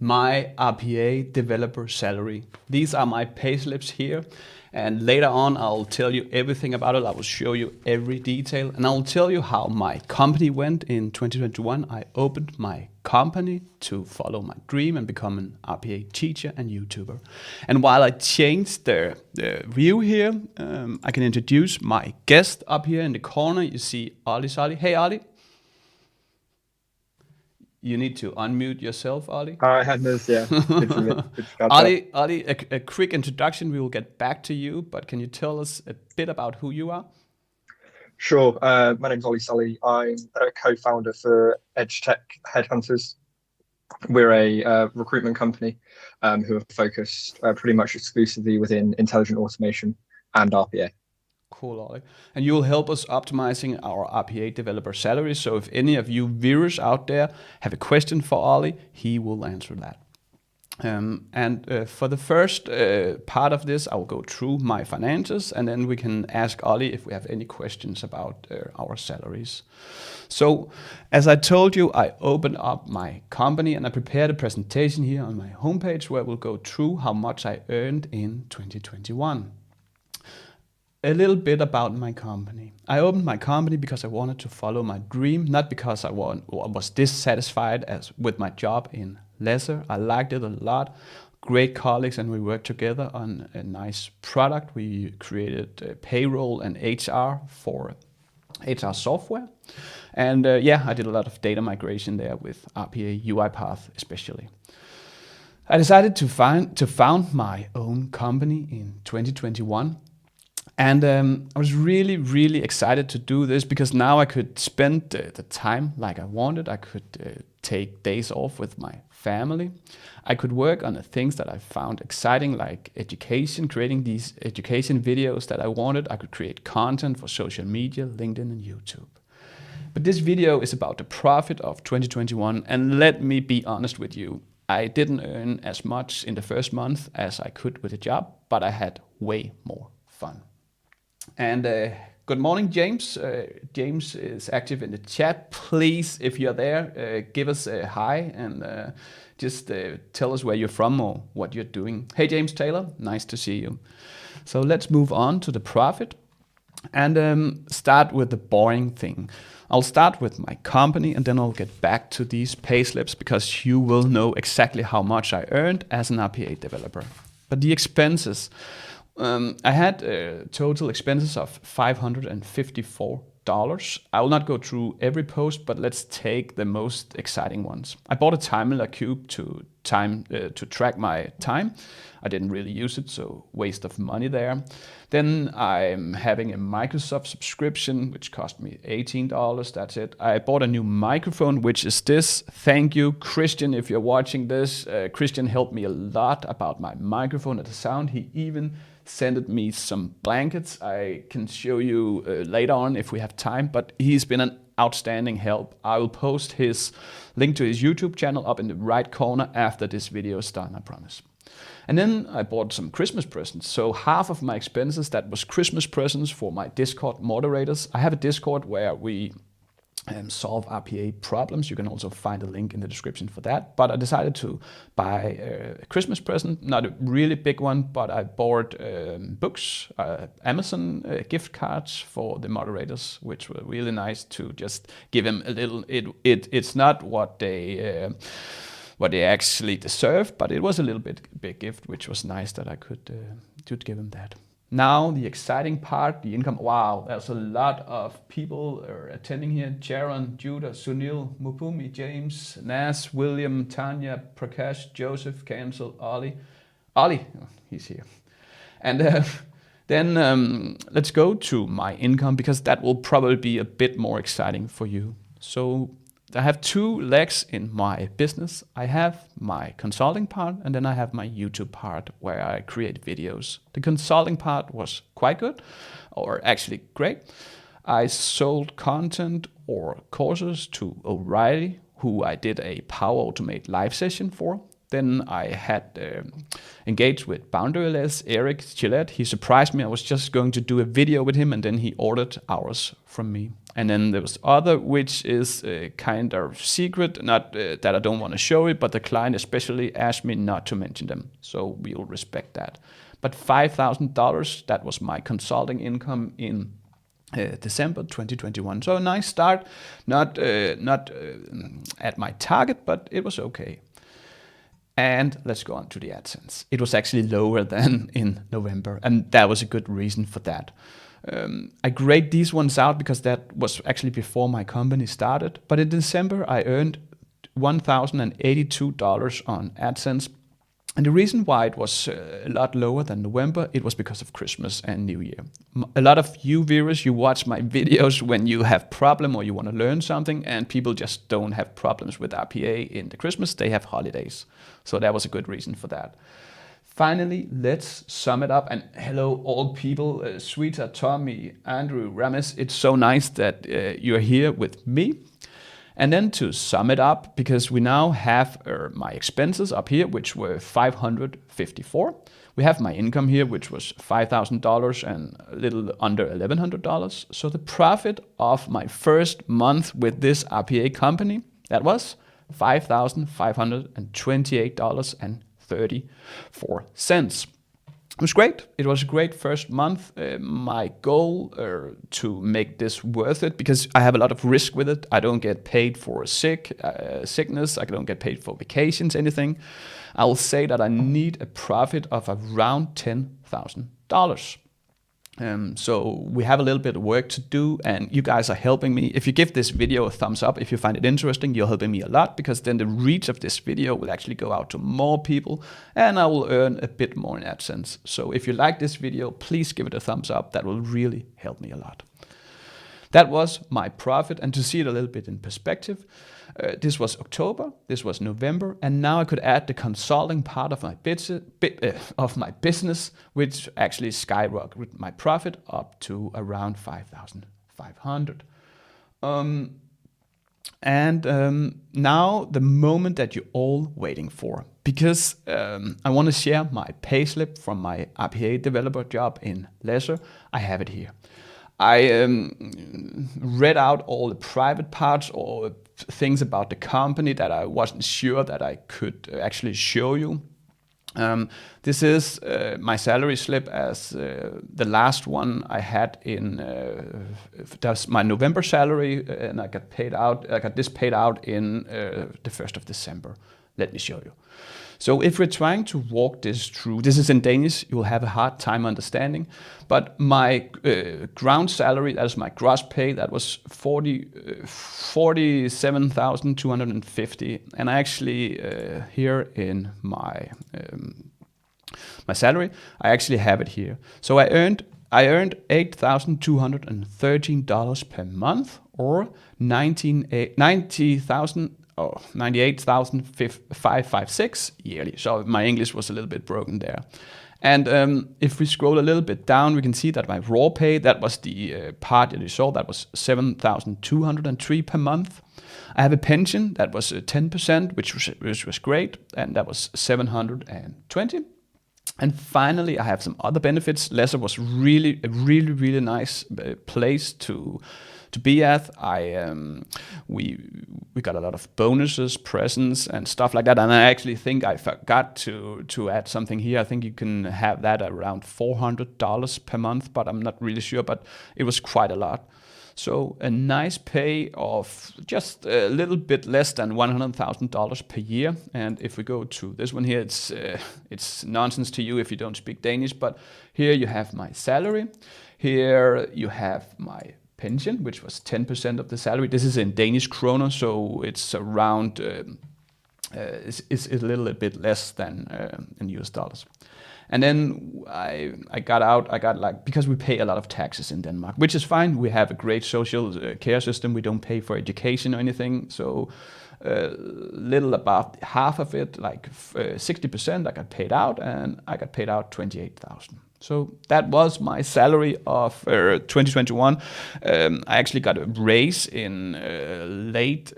my RPA developer salary. These are my payslips here. And later on, I'll tell you everything about it. I will show you every detail. And I'll tell you how my company went in 2021. I opened my company to follow my dream and become an RPA teacher and YouTuber. And while I changed the view here, I can introduce my guest up here in the corner. You see Ollie Sulley. Hey, Ollie. You need to unmute yourself, Ollie. Hi, Hannes. Yeah. Ollie, a quick introduction. We will get back to you, but can you tell us a bit about who you are? Sure. My name's Ollie Sulley. I'm a co-founder for EdgeTech Headhunters. We're a recruitment company who are focused pretty much exclusively within intelligent automation and RPA. Cool, Ollie. And you will help us optimizing our RPA developer salary. So if any of you viewers out there have a question for Ollie, he will answer that. For the first part of this, I will go through my finances, and then we can ask Ollie if we have any questions about our salaries. So, as I told you, I opened up my company and I prepared a presentation here on my homepage where we'll go through how much I earned in 2021. A little bit about my company. I opened my company because I wanted to follow my dream, not because I was dissatisfied with my job in Lessor. I liked it a lot. Great colleagues, and we worked together on a nice product. We created payroll and HR for HR software. And I did a lot of data migration there with RPA UiPath especially. I decided to found my own company in 2021. And I was really, really excited to do this because now I could spend the time like I wanted. I could take days off with my family. I could work on the things that I found exciting, like education, creating these education videos that I wanted. I could create content for social media, LinkedIn and YouTube. But this video is about the profit of 2021. And let me be honest with you, I didn't earn as much in the first month as I could with a job, but I had way more fun. And good morning, James. James is active in the chat. Please, if you're there, give us a hi and just tell us where you're from or what you're doing. Hey, James Taylor, nice to see you. So let's move on to the profit and start with the boring thing. I'll start with my company and then I'll get back to these payslips because you will know exactly how much I earned as an RPA developer. But the expenses. I had total expenses of $554. I will not go through every post, but let's take the most exciting ones. I bought a Timer Cube to track my time. I didn't really use it, so waste of money there. Then I'm having a Microsoft subscription, which cost me $18. That's it. I bought a new microphone, which is this. Thank you, Christian, if you're watching this. Christian helped me a lot about my microphone and the sound. He even sent me some blankets. I can show you later on if we have time, but he's been an outstanding help. I will post his link to his YouTube channel up in the right corner after this video is done, I promise. And then I bought some Christmas presents. So half of my expenses, that was Christmas presents for my Discord moderators. I have a Discord where we solve RPA problems. You can also find a link in the description for that. But I decided to buy a Christmas present, not a really big one, but I bought books, Amazon gift cards for the moderators, which were really nice to just give them a little. It's not what they actually deserved, but it was a little bit big gift, which was nice that I could give them that. Now, the exciting part, the income. Wow, there's a lot of people attending here. Jaron, Judah, Sunil, Mupumi, James, Nas, William, Tanya, Prakash, Joseph, Cancel, Ollie. Ollie, oh, he's here. And then let's go to my income because that will probably be a bit more exciting for you. So I have two legs in my business. I have my consulting part and then I have my YouTube part where I create videos. The consulting part was quite good, or actually great. I sold content or courses to O'Reilly, who I did a Power Automate live session for. Then I had engaged with Boundaryless, Eric Gillette. He surprised me. I was just going to do a video with him and then he ordered hours from me. And then there was other, which is kind of secret, not that I don't want to show it, but the client especially asked me not to mention them. So we'll respect that. But $5,000, that was my consulting income in December 2021. So a nice start, not at my target, but it was okay. And let's go on to the AdSense. It was actually lower than in November, and that was a good reason for that. I grade these ones out because that was actually before my company started. But in December, I earned $1,082 on AdSense. And the reason why it was a lot lower than November, it was because of Christmas and New Year. A lot of you viewers, you watch my videos when you have problem or you want to learn something, and people just don't have problems with RPA in the Christmas, they have holidays. So that was a good reason for that. Finally, let's sum it up. And hello, all people, Sweeta, Tommy, Andrew, Ramesh. It's so nice that you're here with me. And then to sum it up, because we now have my expenses up here, which were $554. We have my income here, which was $5,000 and a little under $1,100. So the profit of my first month with this RPA company, that was $5,528.34. It was great. It was a great first month. My goal to make this worth it, because I have a lot of risk with it. I don't get paid for sickness. I don't get paid for vacations, anything. I will say that I need a profit of around $10,000. So we have a little bit of work to do, and you guys are helping me. If you give this video a thumbs up, if you find it interesting, you're helping me a lot, because then the reach of this video will actually go out to more people, and I will earn a bit more in AdSense. So if you like this video, please give it a thumbs up. That will really help me a lot. That was my profit, and to see it a little bit in perspective, this was October, this was November, and now I could add the consulting part of my business, which actually skyrocketed my profit up to around 5,500. Now the moment that you're all waiting for, because I want to share my payslip from my RPA developer job in Lessor. I have it here. I read out all the private parts or things about the company that I wasn't sure that I could actually show you. This is my salary slip as the last one I had in, that's my November salary, and I got this paid out in the 1st of December. Let me show you. So if we're trying to walk this through, this is in Danish, you will have a hard time understanding, but my ground salary, that is my gross pay, that was 47,250. And I actually, here in my salary, I actually have it here. So I earned $8,213 per month, or 98,556 yearly. So my English was a little bit broken there. And if we scroll a little bit down, we can see that my raw pay, that was the part that you saw, that was 7,203 per month. I have a pension that was 10%, which was great, and that was 720. And finally, I have some other benefits. Lessor was really a really nice place to be at. We got a lot of bonuses, presents, and stuff like that. And I actually think I forgot to add something here. I think you can have that around $400 per month, but I'm not really sure. But it was quite a lot. So a nice pay of just a little bit less than $100,000 per year. And if we go to this one here, it's nonsense to you if you don't speak Danish. But here you have my salary. Here you have my pension, which was 10% of the salary. This is in Danish kroner, so it's around, it's a little bit less than in US dollars. And then I got like, because we pay a lot of taxes in Denmark, which is fine. We have a great social care system. We don't pay for education or anything. So little about half of it, like 60%, I got paid out, and I got paid out 28,000. So that was my salary of 2021. I actually got a raise in late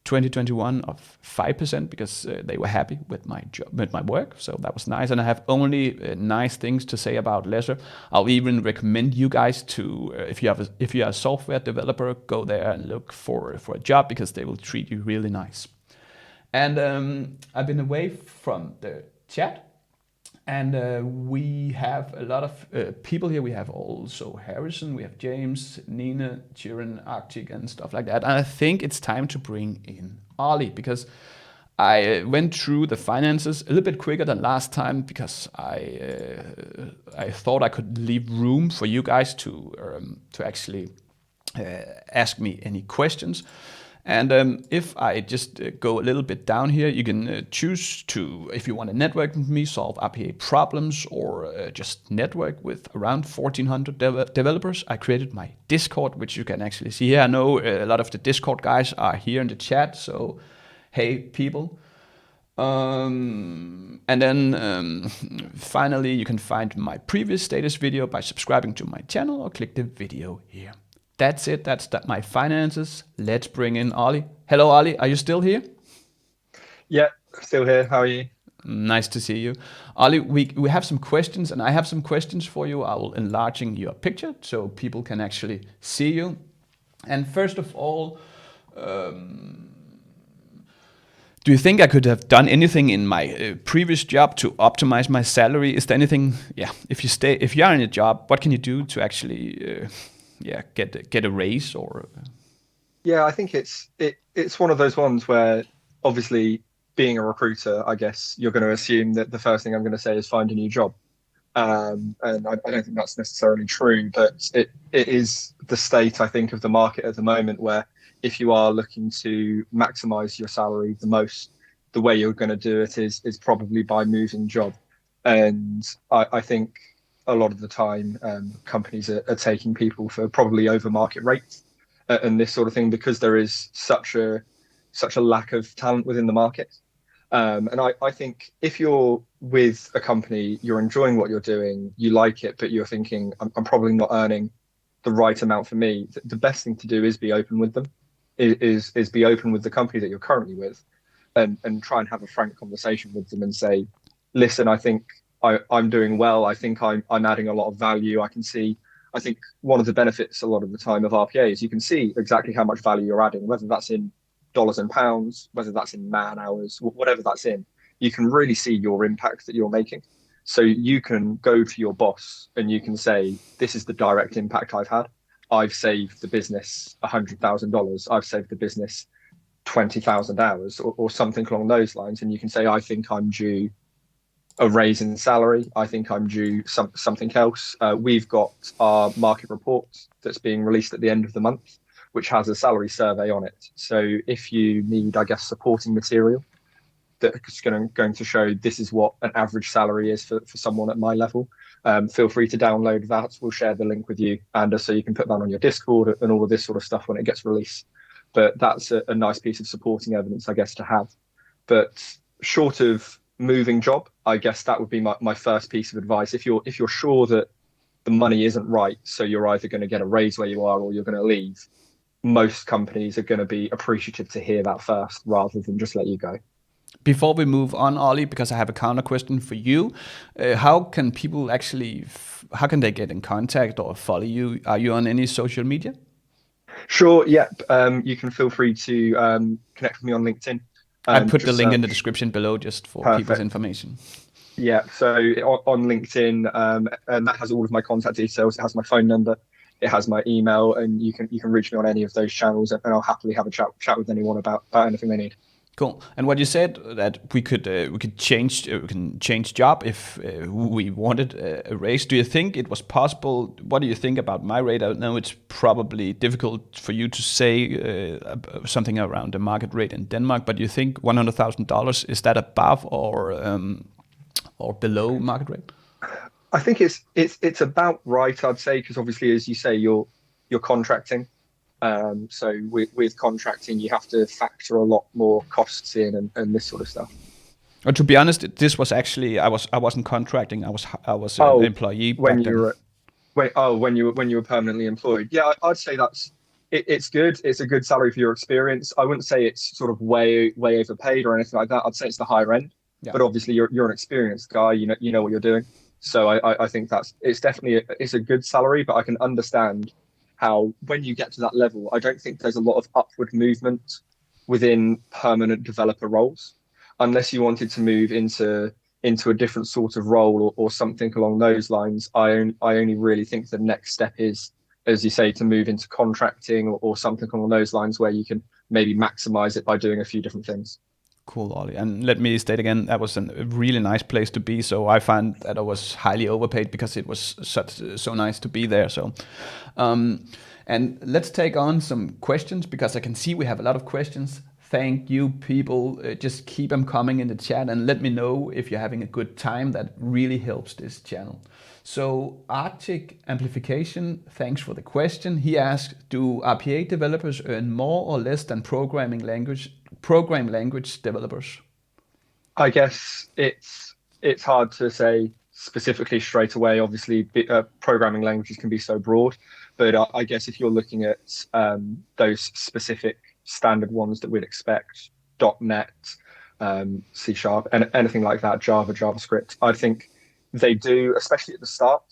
2021 of 5% because they were happy with my job, with my work. So that was nice. And I have only nice things to say about Lessor. I'll even recommend you guys to, if you are a software developer, go there and look for a job because they will treat you really nice. And I've been away from the chat. And we have a lot of people here. We have also Harrison, we have James, Nina, Chiran, Arctic, and stuff like that. And I think it's time to bring in Ollie because I went through the finances a little bit quicker than last time because I thought I could leave room for you guys to actually ask me any questions. And if I just go a little bit down here, you can choose to, if you want to network with me, solve RPA problems, or just network with around 1,400 developers. I created my Discord, which you can actually see here. I know a lot of the Discord guys are here in the chat, so hey, people. And then finally, you can find my previous status video by subscribing to my channel or click the video here. That's it. That's my finances. Let's bring in Ollie. Hello, Ollie. Are you still here? Yeah, still here. How are you? Nice to see you. Ollie, we have some questions, and I have some questions for you. I will enlarging your picture so people can actually see you. And first of all, do you think I could have done anything in my previous job to optimize my salary? Is there anything? Yeah, if you are in a job, what can you do to actually get a raise or? Yeah, I think it's one of those ones where obviously being a recruiter, I guess you're going to assume that the first thing I'm going to say is find a new job. And I don't think that's necessarily true, but it is the state, I think, of the market at the moment where if you are looking to maximize your salary the most, the way you're going to do it is probably by moving job. And I think a lot of the time companies are taking people for probably over market rates and this sort of thing because there is such a lack of talent within the market. And I think if you're with a company, you're enjoying what you're doing, you like it, but you're thinking, I'm probably not earning the right amount for me. The best thing to do is be open with them, is be open with the company that you're currently with and try and have a frank conversation with them and say, listen, I think I'm doing well. I think I'm adding a lot of value. I think one of the benefits a lot of the time of RPA is you can see exactly how much value you're adding, whether that's in dollars and pounds, whether that's in man hours, whatever that's in, you can really see your impact that you're making. So you can go to your boss and you can say, this is the direct impact I've had. I've saved the business $100,000. I've saved the business 20,000 hours or something along those lines. And you can say, I think I'm due a raise in salary. I think I'm due something else. We've got our market report that's being released at the end of the month, which has a salary survey on it. So if you need, I guess, supporting material that's going to show this is what an average salary is for someone at my level, feel free to download that. We'll share the link with you, and so you can put that on your Discord and all of this sort of stuff when it gets released. But that's a nice piece of supporting evidence, I guess, to have. But short of moving job, I guess that would be my first piece of advice. If you're sure that the money isn't right, so you're either going to get a raise where you are or you're going to leave, most companies are going to be appreciative to hear that first rather than just let you go. Before we move on, Ollie, because I have a counter question for you, how can people actually, how can they get in contact or follow you? Are you on any social media? Sure, yeah. You can feel free to connect with me on LinkedIn. I put the link in the description below just for people's information. Yeah, so on LinkedIn, and that has all of my contact details. It has my phone number, it has my email, and you can reach me on any of those channels, and I'll happily have a chat with anyone about anything they need. Cool. And what you said that we can change job if we wanted a raise. Do you think it was possible? What do you think about my rate? I know it's probably difficult for you to say something around the market rate in Denmark, but you think $100,000, is that above or below market rate? I think it's about right, I'd say, because obviously, as you say, you're contracting. So with contracting, you have to factor a lot more costs in and this sort of stuff. Well, to be honest, this was actually I wasn't contracting. I was an employee when you were permanently employed. Yeah, I'd say that's it's good. It's a good salary for your experience. I wouldn't say it's sort of way overpaid or anything like that. I'd say it's the higher end. Yeah. But obviously, you're an experienced guy. You know what you're doing. So I think it's definitely it's a good salary. But I can understand how when you get to that level, I don't think there's a lot of upward movement within permanent developer roles, unless you wanted to move into a different sort of role or something along those lines. I only really think the next step is, as you say, to move into contracting or something along those lines where you can maybe maximize it by doing a few different things. Cool, Ollie. And let me state again, that was a really nice place to be. So I find that I was highly overpaid because it was so nice to be there. So, and let's take on some questions because I can see we have a lot of questions. Thank you, people. Just keep them coming in the chat and let me know if you're having a good time. That really helps this channel. So Arctic Amplification, thanks for the question. He asks, do RPA developers earn more or less than programming language developers? I guess it's hard to say specifically straight away. Obviously, programming languages can be so broad, but I guess if you're looking at those specific standard ones that we'd expect, .NET, C#, and anything like that, Java, JavaScript, I think they do, especially at the start.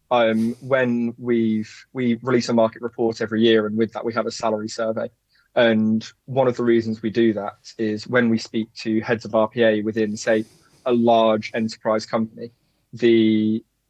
When we release a market report every year, and with that we have a salary survey. And one of the reasons we do that is when we speak to heads of RPA within, say, a large enterprise company,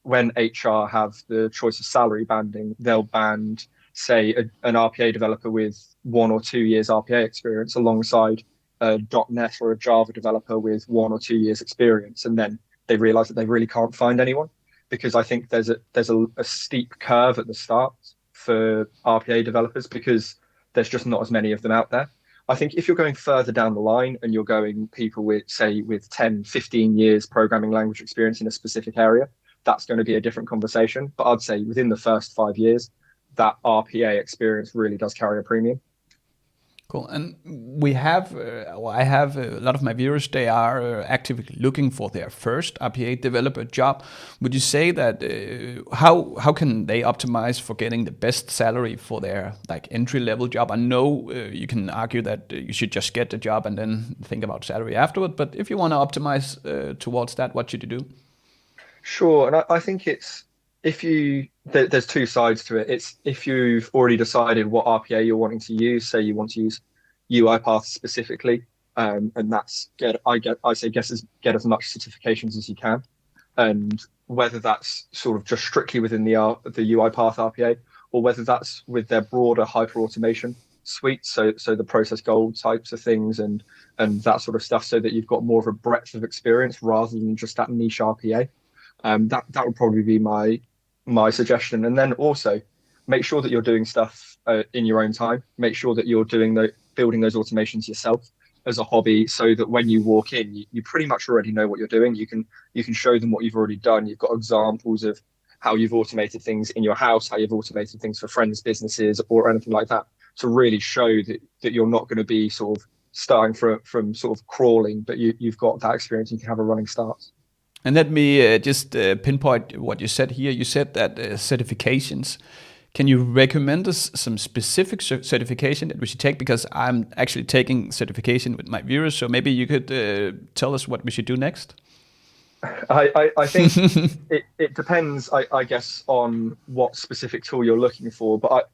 when HR have the choice of salary banding, they'll band, say, an RPA developer with 1 or 2 years RPA experience alongside a .NET or a Java developer with 1 or 2 years experience, and then they realize that they really can't find anyone, because I think there's a steep curve at the start for RPA developers because there's just not as many of them out there. I think if you're going further down the line and you're going people with 10, 15 years programming language experience in a specific area, that's going to be a different conversation. But I'd say within the first 5 years, that RPA experience really does carry a premium. Cool. And we have, I have a lot of my viewers, they are actively looking for their first RPA developer job. Would you say that, how can they optimize for getting the best salary for their like entry level job? I know you can argue that you should just get the job and then think about salary afterward, but if you want to optimize towards that, what should you do? Sure. And I think there's two sides to it. It's if you've already decided what RPA you're wanting to use, say you want to use UiPath specifically, and that's get as much certifications as you can, and whether that's sort of just strictly within the UiPath RPA, or whether that's with their broader hyper automation suite, so the process gold types of things and that sort of stuff, so that you've got more of a breadth of experience rather than just that niche RPA. That would probably be my suggestion. And then also make sure that you're doing stuff in your own time. Make sure that you're building those automations yourself as a hobby, so that when you walk in, you pretty much already know what you're doing. You can show them what you've already done. You've got examples of how you've automated things in your house, how you've automated things for friends' businesses or anything like that, to really show that you're not going to be sort of starting from sort of crawling, but you've got that experience. You can have a running start. And let me just pinpoint what you said here. You said that certifications. Can you recommend us some specific certification that we should take? Because I'm actually taking certification with my viewers, so maybe you could tell us what we should do next. I think it depends, I guess, on what specific tool you're looking for. But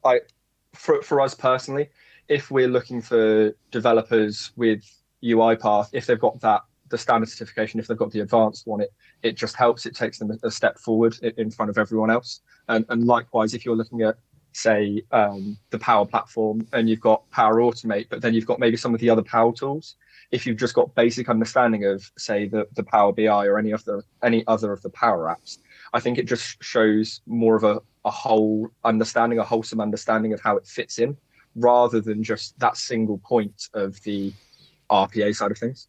for us personally, if we're looking for developers with UiPath, if they've got the standard certification, if they've got the advanced one, it just helps. It takes them a step forward in front of everyone else. And likewise, if you're looking at, say, the Power Platform and you've got Power Automate, but then you've got maybe some of the other Power tools, if you've just got basic understanding of, say, the Power BI or any other of the Power apps, I think it just shows more of a whole understanding, a wholesome understanding of how it fits in, rather than just that single point of the RPA side of things.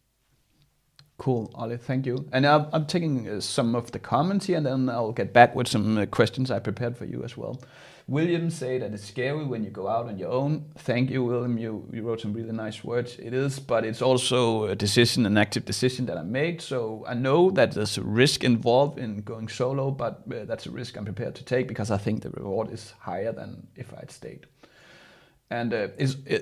Cool, Ollie, thank you. And I'm taking some of the comments here, and then I'll get back with some questions I prepared for you as well. William said that it's scary when you go out on your own. Thank you, William. You wrote some really nice words. It is, but it's also a decision, an active decision that I made. So I know that there's a risk involved in going solo, but that's a risk I'm prepared to take because I think the reward is higher than if I'd stayed. And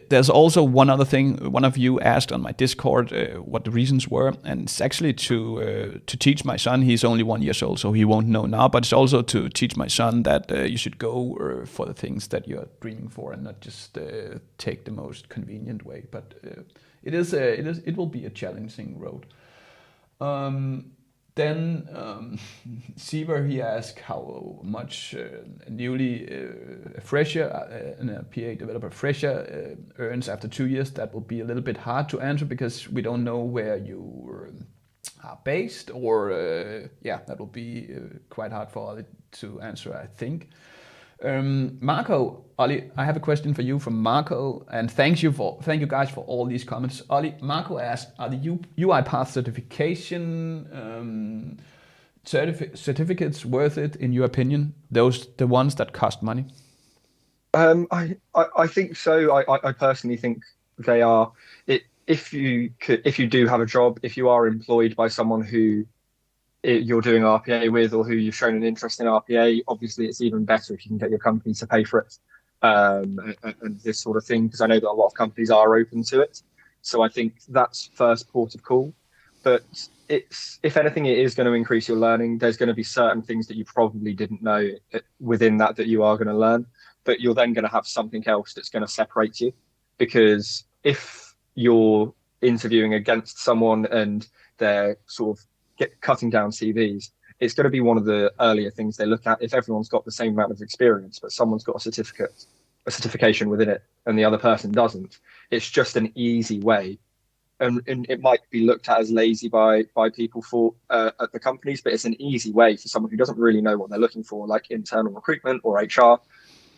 there's also one other thing. One of you asked on my Discord what the reasons were, and it's actually to teach my son. He's only 1 year old, so he won't know now. But it's also to teach my son that you should go for the things that you're dreaming for, and not just take the most convenient way. But it will be a challenging road. Then Seaver, he asked how much newly fresher, an RPA developer fresher earns after 2 years. That will be a little bit hard to answer because we don't know where you are based, or that will be quite hard for Ollie to answer, I think. Marco, Ollie, I have a question for you from Marco, and thank you guys for all these comments. Ollie, Marco asked, are the UiPath certification certificates worth it in your opinion? The ones that cost money? I think so. I personally think they are. If you do have a job, if you are employed by someone who you're doing RPA with, or who you've shown an interest in RPA, obviously it's even better if you can get your company to pay for it, and this sort of thing, because I know that a lot of companies are open to it. So I think that's first port of call. But if anything, it is going to increase your learning. There's going to be certain things that you probably didn't know within that you are going to learn, but you're then going to have something else that's going to separate you. Because if you're interviewing against someone and they're sort of cutting down CVs, it's going to be one of the earlier things they look at. If everyone's got the same amount of experience, but someone's got a certification within it, and the other person doesn't, it's just an easy way. And it might be looked at as lazy by people at the companies, but it's an easy way for someone who doesn't really know what they're looking for, like internal recruitment or HR,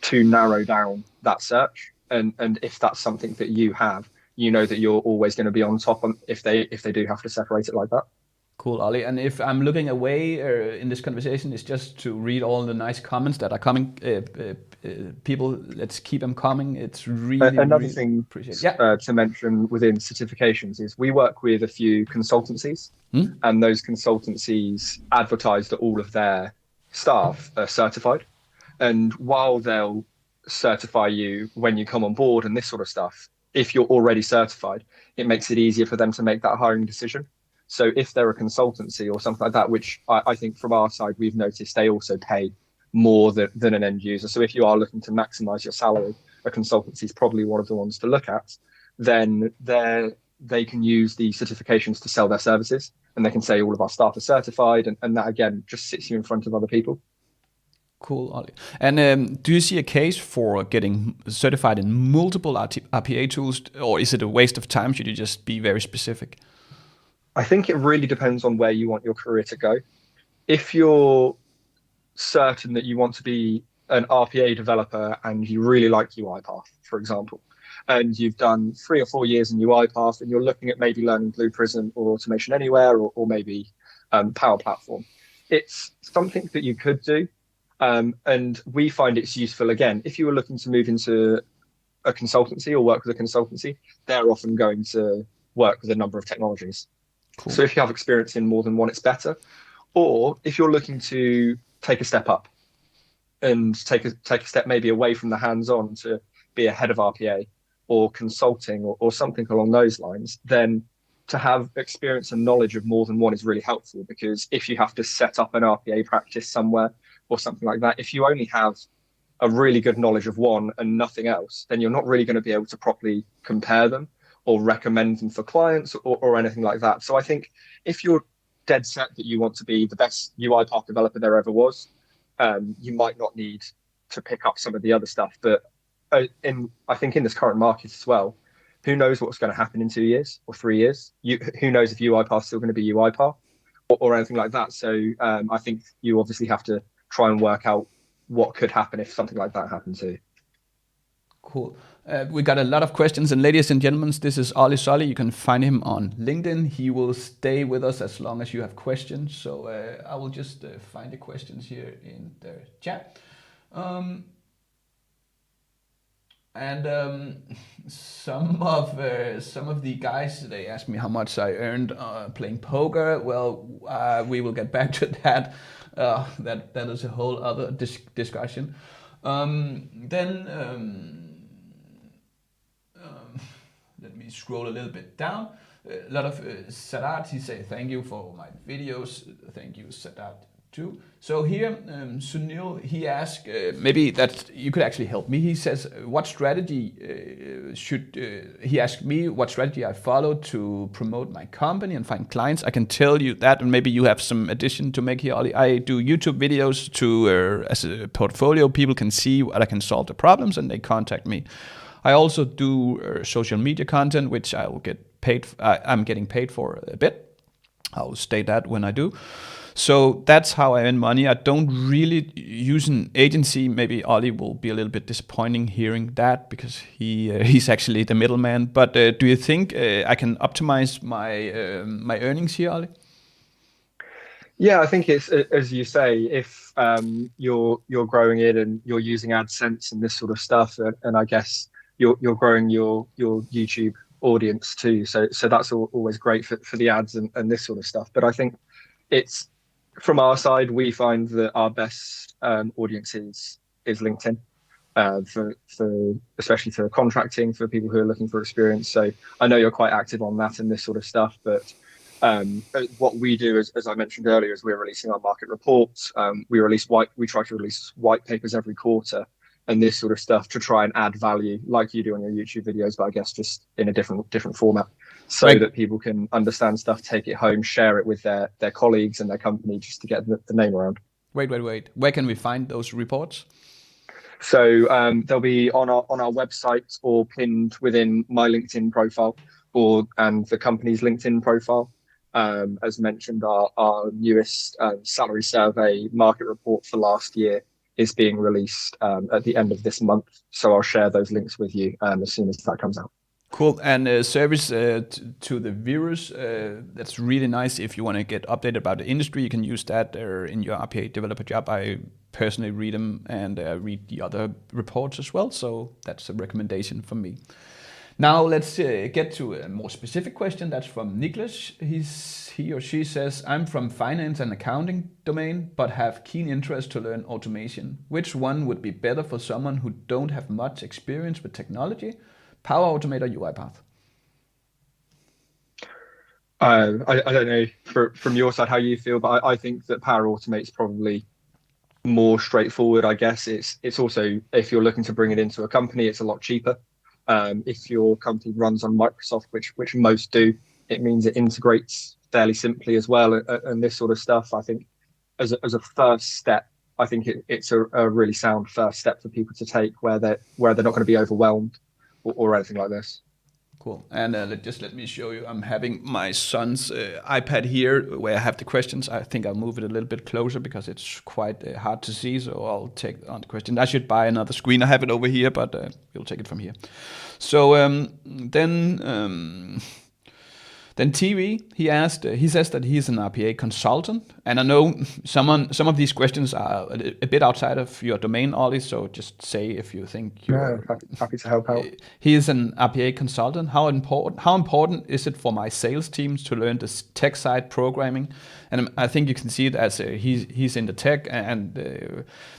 to narrow down that search. And if that's something that you have, you know that you're always going to be on top if they do have to separate it like that. Cool, Ollie. And if I'm looking away in this conversation, it's just to read all the nice comments that are coming. People, let's keep them coming. It's really another thing to mention within certifications is we work with a few consultancies, and those consultancies advertise that all of their staff are certified. And while they'll certify you when you come on board and this sort of stuff, if you're already certified, it makes it easier for them to make that hiring decision. So if they're a consultancy or something like that, which I think from our side, we've noticed they also pay more than an end user. So if you are looking to maximize your salary, a consultancy is probably one of the ones to look at. Then they can use the certifications to sell their services, and they can say all of our staff are certified, and that again just sits you in front of other people. Cool, Ollie. And do you see a case for getting certified in multiple RPA tools, or is it a waste of time? Should you just be very specific? I think it really depends on where you want your career to go. If you're certain that you want to be an RPA developer and you really like UiPath, for example, and you've done 3 or 4 years in UiPath and you're looking at maybe learning Blue Prism or Automation Anywhere or maybe Power Platform, it's something that you could do. And we find it's useful, again, if you were looking to move into a consultancy or work with a consultancy, they're often going to work with a number of technologies. Cool. So if you have experience in more than one, it's better. Or if you're looking to take a step up and take a step maybe away from the hands-on to be a head of RPA or consulting or something along those lines, then to have experience and knowledge of more than one is really helpful, because if you have to set up an RPA practice somewhere or something like that, if you only have a really good knowledge of one and nothing else, then you're not really going to be able to properly compare them or recommend them for clients or anything like that. So I think if you're dead set that you want to be the best UiPath developer there ever was, you might not need to pick up some of the other stuff. But I think in this current market as well, who knows what's going to happen in 2 years or 3 years? Who knows if UiPath is still going to be UiPath or anything like that. So I think you obviously have to try and work out what could happen if something like that happened too. Cool. We got a lot of questions, and ladies and gentlemen, this is Ollie Sulley. You can find him on LinkedIn. He will stay with us as long as you have questions. So I will just find the questions here in the chat. Some of the guys, they asked me how much I earned playing poker. Well, we will get back to that. That is a whole other discussion. we scroll a little bit down, a lot of Sadat, he say, thank you for my videos. Thank you, Sadat, too. So here, Sunil, he asked, maybe that you could actually help me. He says, what strategy he asked me what strategy I follow to promote my company and find clients. I can tell you that, and maybe you have some addition to make here, Ollie. I do YouTube videos as a portfolio. People can see what I can solve the problems, and they contact me. I also do social media content, which I will get paid. I'm getting paid for a bit. I'll state that when I do. So that's how I earn money. I don't really use an agency. Maybe Ollie will be a little bit disappointing hearing that because he's actually the middleman. But do you think I can optimize my earnings here, Ollie? Yeah, I think it's as you say. If you're growing it and you're using AdSense and this sort of stuff, and I guess you're growing your YouTube audience too. So that's always great for the ads and this sort of stuff. But I think it's from our side, we find that our best audience is LinkedIn, for especially for contracting, for people who are looking for experience. So I know you're quite active on that and this sort of stuff, but what we do, as I mentioned earlier, is we're releasing our market reports. We try to release white papers every quarter and this sort of stuff to try and add value, like you do on your YouTube videos, but I guess just in a different format, so right, that people can understand stuff, take it home, share it with their colleagues and their company, just to get the name around. Wait. Where can we find those reports? So they'll be on our website or pinned within my LinkedIn profile and the company's LinkedIn profile. As mentioned, our newest salary survey market report for last year is being released at the end of this month. So I'll share those links with you as soon as that comes out. Cool. And service to the viewers, that's really nice. If you want to get updated about the industry, you can use that in your RPA developer job. I personally read them and read the other reports as well. So that's a recommendation from me. Now let's get to a more specific question. That's from Niklas. He or she says, I'm from finance and accounting domain, but have keen interest to learn automation. Which one would be better for someone who don't have much experience with technology? Power Automate or UiPath? I don't know from your side how you feel, but I think that Power Automate is probably more straightforward. I guess it's also, if you're looking to bring it into a company, it's a lot cheaper. If your company runs on Microsoft, which most do, it means it integrates fairly simply as well, and this sort of stuff. I think as a first step, I think it's a really sound first step for people to take, where they're not going to be overwhelmed or anything like this. Cool. And let me show you. I'm having my son's iPad here where I have the questions. I think I'll move it a little bit closer because it's quite hard to see. So I'll take on the question. I should buy another screen. I have it over here, but we'll take it from here. So then TV, he says that he's an RPA consultant. And I know some of these questions are a bit outside of your domain, Ollie, so just say if you think you're... No, happy to help out. He is an RPA consultant. How important is it for my sales teams to learn this tech side programming? And I think you can see it as he's in the tech and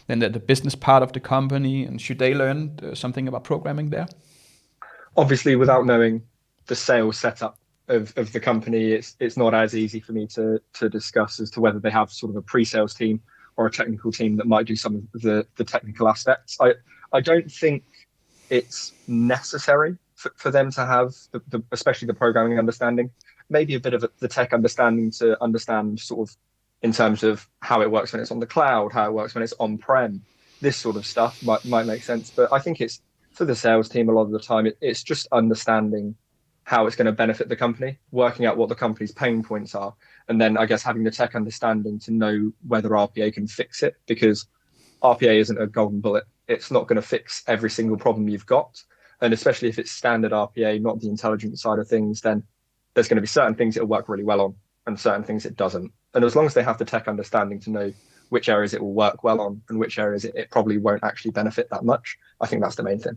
then the business part of the company. And should they learn something about programming there? Obviously, without knowing the sales setup of the company, it's not as easy for me to discuss as to whether they have sort of a pre-sales team or a technical team that might do some of the technical aspects. I don't think it's necessary for them to have especially the programming understanding, maybe a bit of the tech understanding to understand sort of in terms of how it works when it's on the cloud, how it works when it's on-prem. This sort of stuff might make sense, but I think it's for the sales team a lot of the time. It's just understanding how it's going to benefit the company, working out what the company's pain points are, and then I guess having the tech understanding to know whether RPA can fix it, because RPA isn't a golden bullet. It's not going to fix every single problem you've got. And especially if it's standard RPA, not the intelligent side of things, then there's going to be certain things it'll work really well on and certain things it doesn't. And as long as they have the tech understanding to know which areas it will work well on and which areas it probably won't actually benefit that much, I think that's the main thing.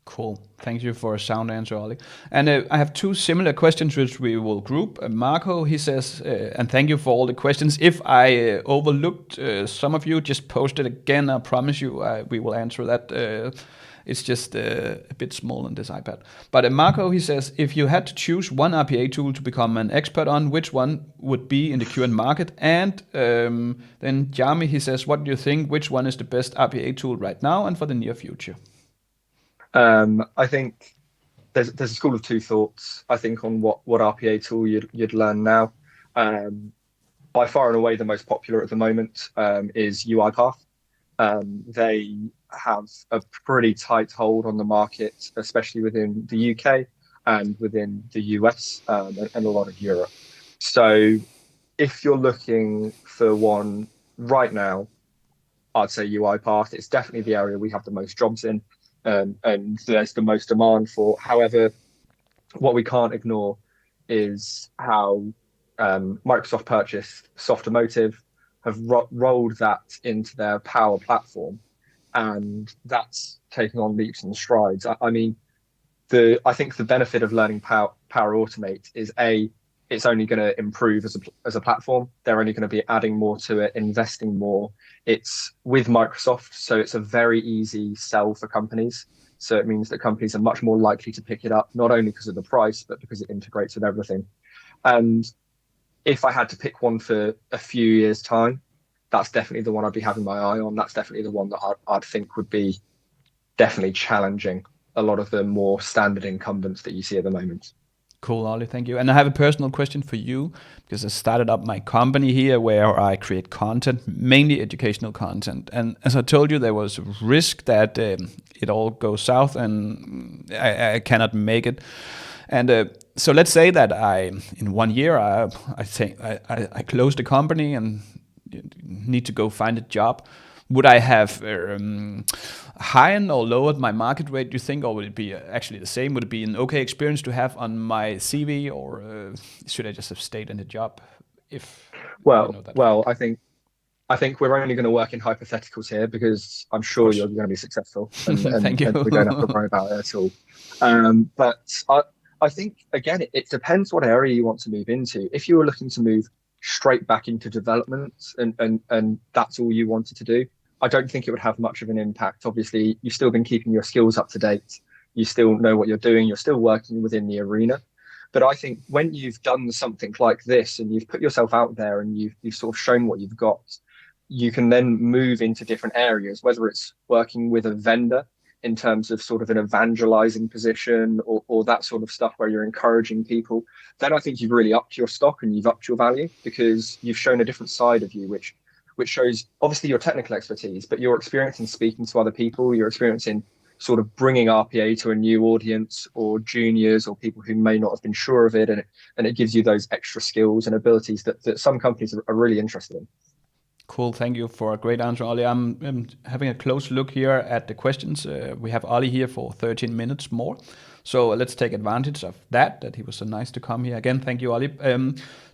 Cool. Thank you for a sound answer, Ollie. And I have two similar questions which we will group. Marco, he says, and thank you for all the questions. If I overlooked some of you, just post it again. I promise you we will answer that It's just a bit small on this iPad. But Marco, he says, if you had to choose one RPA tool to become an expert on, which one would be in the current market? And then Jami, he says, what do you think? Which one is the best RPA tool right now and for the near future? I think there's a school of two thoughts, I think, on what RPA tool you'd learn now. By far and away, the most popular at the moment is UiPath. They have a pretty tight hold on the market, especially within the UK and within the US and a lot of Europe. So if you're looking for one right now, I'd say UiPath. It's definitely the area we have the most jobs in, and there's the most demand for. However, what we can't ignore is how Microsoft purchased Softomotive, have rolled that into their Power Platform, and that's taking on leaps and strides. I mean, I think the benefit of learning Power Automate is it's only going to improve as a platform. They're only going to be adding more to it, investing more. It's with Microsoft, so it's a very easy sell for companies. So it means that companies are much more likely to pick it up, not only because of the price, but because it integrates with everything. And if I had to pick one for a few years' time, that's definitely the one I'd be having my eye on. That's definitely the one that I'd think would be definitely challenging a lot of the more standard incumbents that you see at the moment. Cool, Ollie, thank you. And I have a personal question for you, because I started up my company here where I create content, mainly educational content. And as I told you, there was a risk that it all goes south and I cannot make it. And so let's say that in 1 year, I think I close the company and need to go find a job. Would I have higher or lowered my market rate, do you think, or would it be actually the same? Would it be an okay experience to have on my CV, or should I just have stayed in the job? Well, I think we're only going to work in hypotheticals here, because I'm sure you're going to be successful, and Thank you. and we don't have to worry about it at all. But I think, again, it depends what area you want to move into. If you were looking to move straight back into development and that's all you wanted to do, I don't think it would have much of an impact. Obviously, you've still been keeping your skills up to date. You still know what you're doing. You're still working within the arena. But I think when you've done something like this and you've put yourself out there and you've sort of shown what you've got, you can then move into different areas, whether it's working with a vendor in terms of sort of an evangelizing position or that sort of stuff where you're encouraging people. Then I think you've really upped your stock and you've upped your value, because you've shown a different side of you, which shows obviously your technical expertise, but your experience in speaking to other people, your experience in sort of bringing RPA to a new audience or juniors or people who may not have been sure of it. And it gives you those extra skills and abilities that some companies are really interested in. Cool, thank you for a great answer, Ollie. I'm having a close look here at the questions. We have Ollie here for 13 minutes more. So let's take advantage of that he was so nice to come here. Again, thank you, Ollie.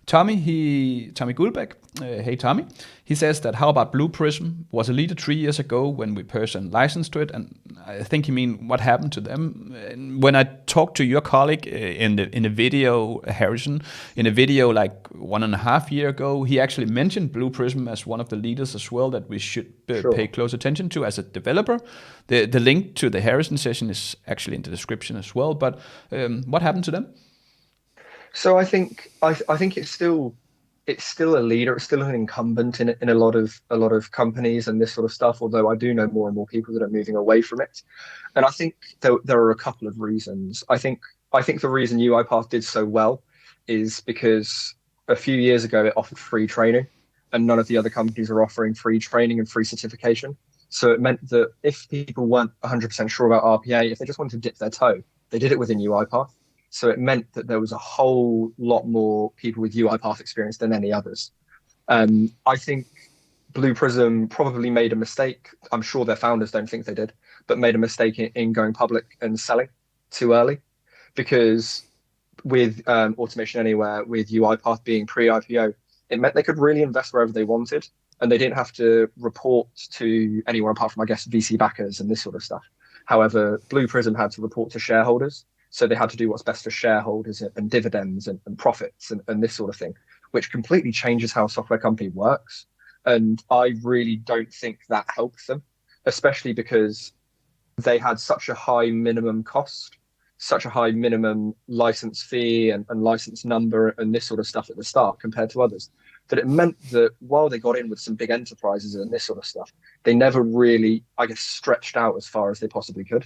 Tommy Gulbeck, hey Tommy, he says that how about Blue Prism? Was a leader 3 years ago when we personally licensed to it, and I think you mean what happened to them. And when I talked to your colleague in the video, Harrison, in a video like 1.5 years ago, he actually mentioned Blue Prism as one of the leaders as well that we should pay close attention to as a developer. The link to the Harrison session is actually in the description as well. But what happened to them? So I think it's still a leader. It's still an incumbent in a lot of companies and this sort of stuff. Although I do know more and more people that are moving away from it, and I think there are a couple of reasons. I think the reason UiPath did so well is because a few years ago it offered free training, and none of the other companies are offering free training and free certification. So it meant that if people weren't 100% sure about RPA, if they just wanted to dip their toe, they did it within UiPath. So it meant that there was a whole lot more people with UiPath experience than any others. I think Blue Prism probably made a mistake. I'm sure their founders don't think they did, but made a mistake in going public and selling too early, because with Automation Anywhere, with UiPath being pre-IPO, it meant they could really invest wherever they wanted, and they didn't have to report to anyone apart from, I guess, VC backers and this sort of stuff. However, Blue Prism had to report to shareholders. So they had to do what's best for shareholders and dividends and profits and this sort of thing, which completely changes how a software company works. And I really don't think that helps them, especially because they had such a high minimum cost, such a high minimum license fee and license number and this sort of stuff at the start compared to others, that it meant that while they got in with some big enterprises and this sort of stuff, they never really, I guess, stretched out as far as they possibly could.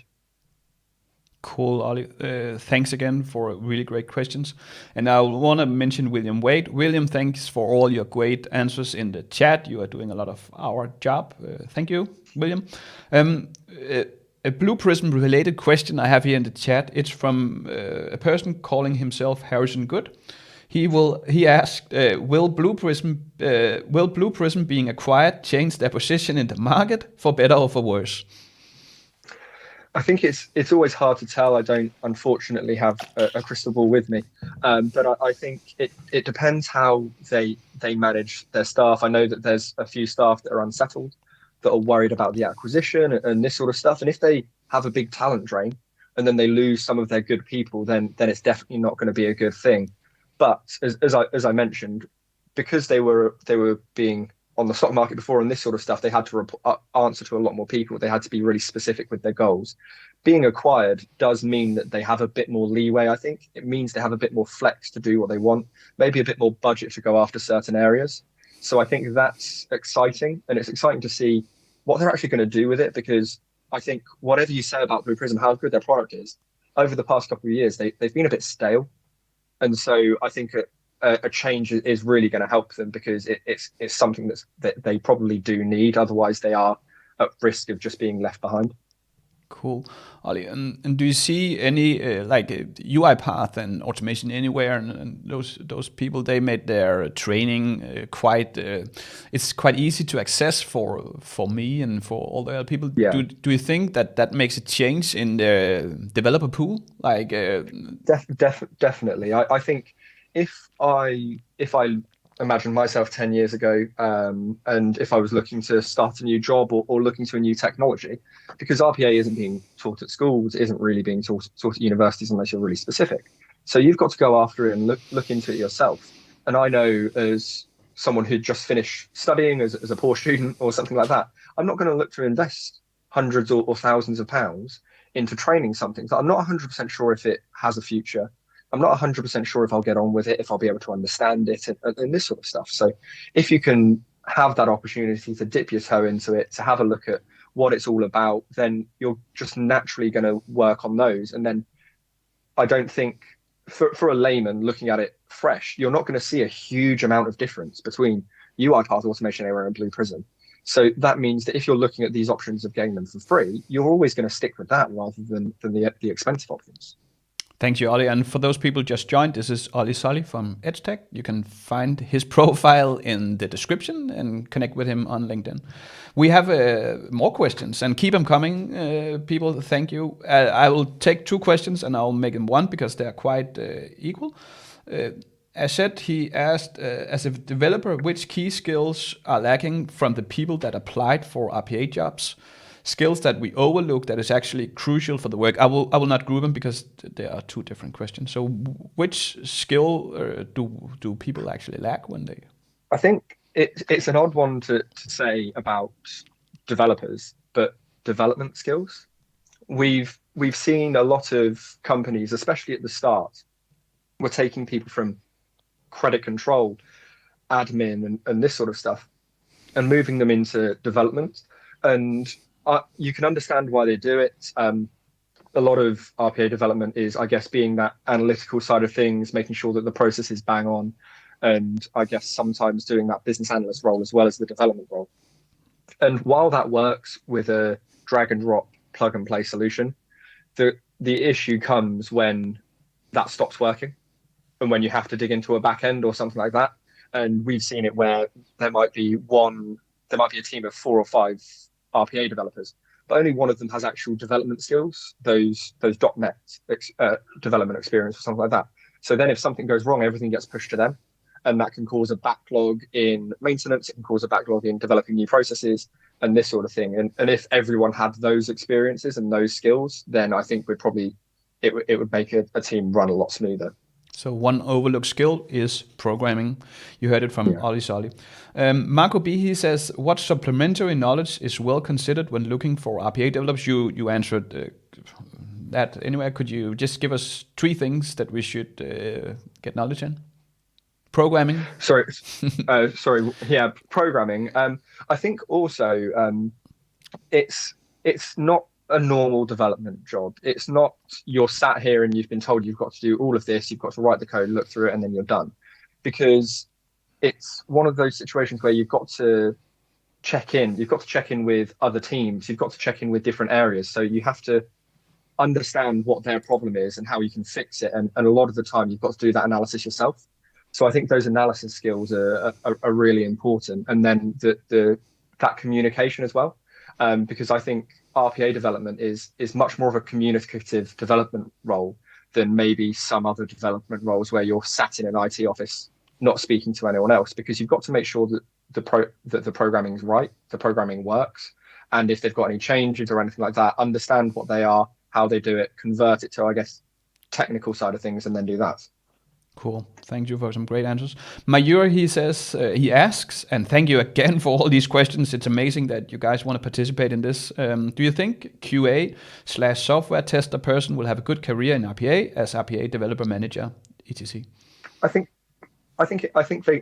Cool, Ollie. Thanks again for really great questions. And I want to mention William Wade. William, thanks for all your great answers in the chat. You are doing a lot of our job. Thank you, William. A Blue Prism related question I have here in the chat. It's from a person calling himself Harrison Good. He asked, will Blue Prism being acquired change their position in the market for better or for worse? I think it's always hard to tell. I don't, unfortunately, have a crystal ball with me, but I think it depends how they manage their staff. I know that there's a few staff that are unsettled, that are worried about the acquisition and this sort of stuff. And if they have a big talent drain and then they lose some of their good people, then it's definitely not going to be a good thing. But as I mentioned, because they were being on the stock market before and this sort of stuff, they had to answer to a lot more people. They had to be really specific with their goals. Being acquired does mean that they have a bit more leeway, I think. It means they have a bit more flex to do what they want, maybe a bit more budget to go after certain areas. So I think that's exciting, and it's exciting to see what they're actually going to do with it, because I think whatever you say about Blue Prism, how good their product is, over the past couple of years, they've been a bit stale. And so I think a change is really going to help them, because it's something that they probably do need. Otherwise, they are at risk of just being left behind. Cool, Ollie. And do you see any UiPath and Automation Anywhere and those people? They made their training it's quite easy to access for me and for all the other people. Yeah. Do you think that makes a change in the developer pool? Definitely. I think if I imagine myself 10 years ago, and if I was looking to start a new job or looking to a new technology, because RPA isn't being taught at schools, isn't really being taught at universities unless you're really specific. So you've got to go after it and look into it yourself. And I know, as someone who'd just finished studying as a poor student or something like that, I'm not going to look to invest hundreds or thousands of pounds into training something that I'm not 100% sure if it has a future. I'm not 100% sure if I'll get on with it, if I'll be able to understand it and this sort of stuff. So if you can have that opportunity to dip your toe into it, to have a look at what it's all about, then you're just naturally going to work on those. And then I don't think for a layman looking at it fresh, you're not going to see a huge amount of difference between UiPath, Automation Anywhere and Blue Prism. So that means that if you're looking at these options of getting them for free, you're always going to stick with that rather than the expensive options. Thank you, Ollie. And for those people just joined, this is Ollie Sulley from EdTech. You can find his profile in the description and connect with him on LinkedIn. We have more questions, and keep them coming, people. Thank you. I will take 2 questions and I'll make them one because they are quite equal. As said, he asked, as a developer, which key skills are lacking from the people that applied for RPA jobs? Skills that we overlook that is actually crucial for the work. I will not group them because there are 2 different questions. So which skill do people actually lack when they? I think it's an odd one to say about developers, but development skills. We've seen a lot of companies, especially at the start, were taking people from credit control, admin and this sort of stuff and moving them into development. And you can understand why they do it. A lot of RPA development is, I guess, being that analytical side of things, making sure that the process is bang on, and I guess sometimes doing that business analyst role as well as the development role. And while that works with a drag and drop, plug and play solution, the issue comes when that stops working and when you have to dig into a back end or something like that. And we've seen it where there might be a team of 4 or 5 RPA developers, but only one of them has actual development skills, those .NET development experience or something like that. So then if something goes wrong, everything gets pushed to them, and that can cause a backlog in maintenance. It can cause a backlog in developing new processes and this sort of thing. And if everyone had those experiences and those skills, then I think it would make a team run a lot smoother. So one overlooked skill is programming. You heard it from Ollie Sulley. Marco B, he says, what supplementary knowledge is well considered when looking for RPA developers? You answered that anyway. Could you just give us 3 things that we should get knowledge in? Programming. Sorry. Yeah, programming. I think also it's not a normal development job. It's not you're sat here and you've been told you've got to do all of this, you've got to write the code, look through it, and then you're done. Because it's one of those situations where you've got to check in. You've got to check in with other teams. You've got to check in with different areas. So you have to understand what their problem is and how you can fix it. And a lot of the time you've got to do that analysis yourself. So I think those analysis skills are really important. And then that communication as well. Because I think RPA development is much more of a communicative development role than maybe some other development roles where you're sat in an IT office not speaking to anyone else, because you've got to make sure that the programming is right, the programming works, and if they've got any changes or anything like that, understand what they are, how they do it, convert it to, I guess, technical side of things, and then do that. Cool. Thank you for some great answers. Mayur, he says, he asks, and thank you again for all these questions. It's amazing that you guys want to participate in this. Do you think QA/software tester person will have a good career in RPA as RPA developer manager, etc.? I think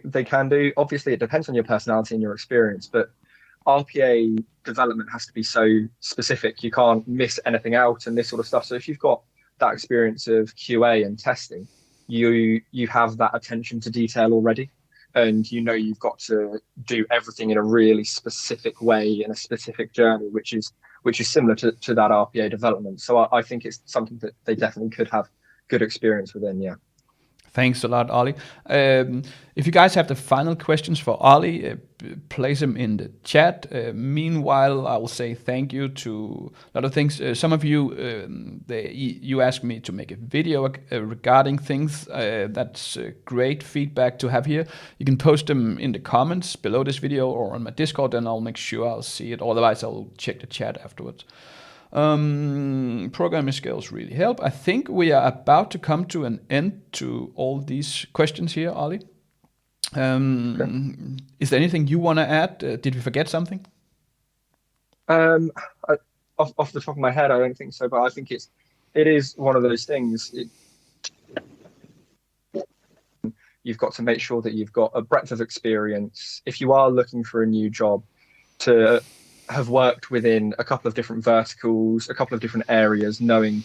they can do. Obviously, it depends on your personality and your experience, but RPA development has to be so specific. You can't miss anything out and this sort of stuff. So if you've got that experience of QA and testing, you have that attention to detail already, and you've got to do everything in a really specific way, in a specific journey, which is similar to that RPA development. So I think it's something that they definitely could have good experience within. Yeah. Thanks a lot, Ollie. If you guys have the final questions for Ollie, place them in the chat. Meanwhile, I will say thank you to a lot of things. Some of you, you asked me to make a video regarding things. That's great feedback to have here. You can post them in the comments below this video or on my Discord, and I'll make sure I'll see it. Otherwise, I'll check the chat afterwards. Programming skills really help. I think we are about to come to an end to all these questions here, Ollie. Is there anything you want to add? Did we forget something? Off the top of my head, I don't think so, but I think it is one of those things. You've got to make sure that you've got a breadth of experience. If you are looking for a new job, to have worked within a couple of different verticals, a couple of different areas, knowing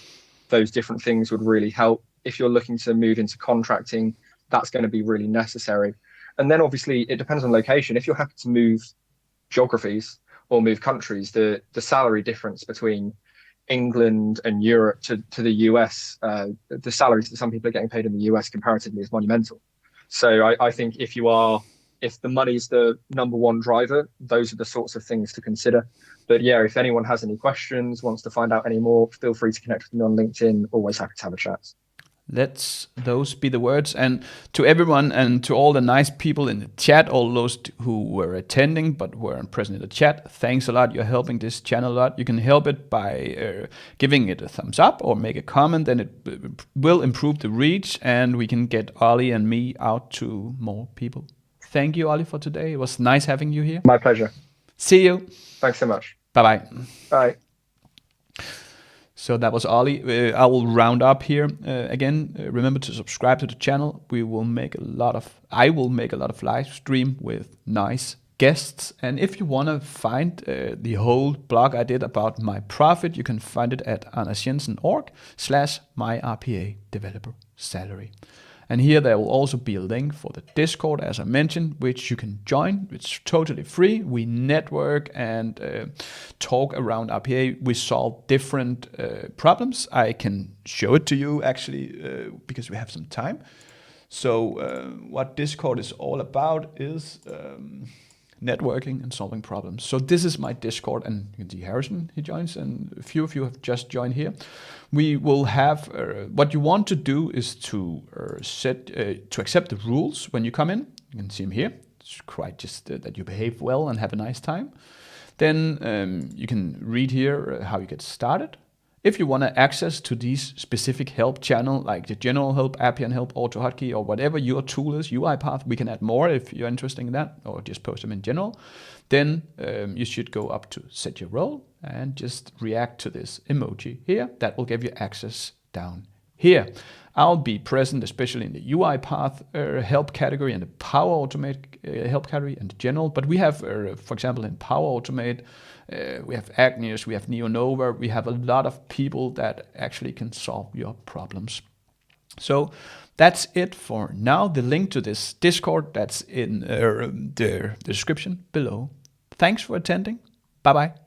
those different things would really help. If you're looking to move into contracting, that's going to be really necessary. And then obviously it depends on location. If you're happy to move geographies or move countries, the salary difference between England and Europe to the US, the salaries that some people are getting paid in the US comparatively is monumental. So I think if the money's the number one driver, those are the sorts of things to consider. But yeah, if anyone has any questions, wants to find out any more, feel free to connect with me on LinkedIn. Always happy to have a chat. Let those be the words. And to everyone and to all the nice people in the chat, all those who were attending but weren't present in the chat, thanks a lot. You're helping this channel a lot. You can help it by giving it a thumbs up or make a comment, and it will improve the reach, and we can get Ollie and me out to more people. Thank you, Ollie, for today. It was nice having you here. My pleasure. See you. Thanks so much. Bye-bye. Bye. So that was Ollie. I will round up here. Again, remember to subscribe to the channel. I will make a lot of live stream with nice guests. And if you want to find the whole blog I did about my profit, you can find it at andersjensen.org/myrpadevelopersalary. And here there will also be a link for the Discord, as I mentioned, which you can join. It's totally free. We network and talk around RPA. We solve different problems. I can show it to you actually because we have some time. So what Discord is all about is networking and solving problems. So this is my Discord, and you can see Harrison, he joins, and a few of you have just joined here. We will have, what you want to do is to accept the rules when you come in. You can see them here. It's quite just that you behave well and have a nice time. Then you can read here how you get started. If you want to access to these specific help channel, like the general help, Appian help, AutoHotkey, or whatever your tool is, UiPath, we can add more if you're interested in that, or just post them in general. Then you should go up to set your role and just react to this emoji here. That will give you access down here. I'll be present especially in the UiPath help category and the Power Automate help category and the general. But we have, for example, in Power Automate, we have Agnius, we have Neonova, we have a lot of people that actually can solve your problems. So that's it for now. The link to this Discord, that's in the description below. Thanks for attending. Bye-bye.